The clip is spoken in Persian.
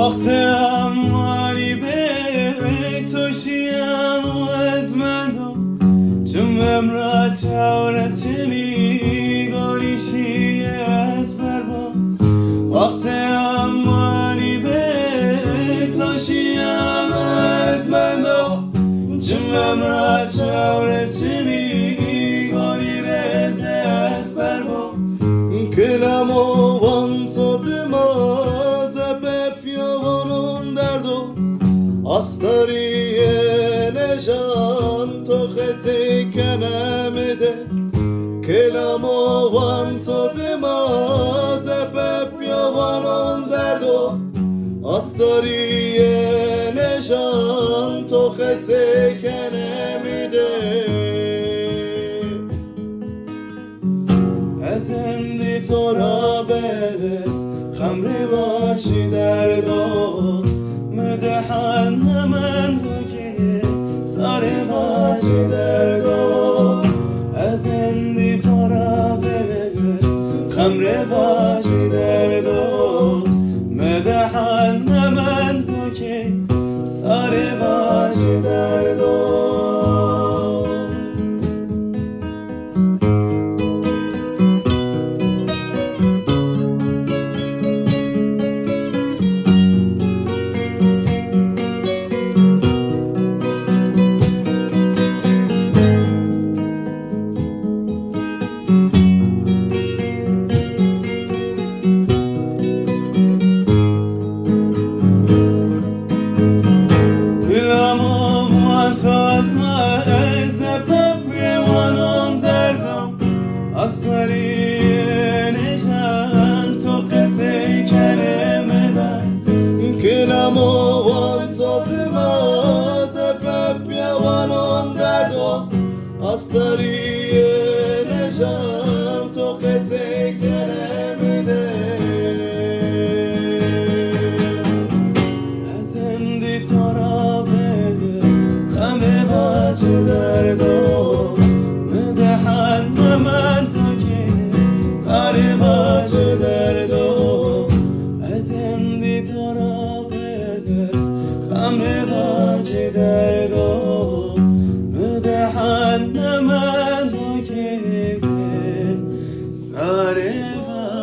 وقتم ولی به توشیم از من دو جمعم را چورت چه میگاریشی از بربا وقتم ولی به توشیم از من دو جمعم را چورت چه میگاری رز از بربا کلمو وان تو دماز پیاوانون دردو آستاری نشان تو خسی کنمده کلمو وان تو دماز پیاوانون دردو آستاری نشان تو خسی کنمده از اندی تو را بس خمری باشی در دو مدحن من تو که ساری باشی در دو از اندی تو را بس خمری باشی در دو مدحن من تو که ساری باشی در دو آستاری نشان تو قصه کلمدن کلمو وان تو دماز پیاوانون دردو آستاری نشان تو قصه کلمدن از اندی تو را بگز کمه باچه دردو مدحن من تو که ساری باشه در دو از اندی تو را بگرز خمر باشه در دو مدحن من تو که ساری باشه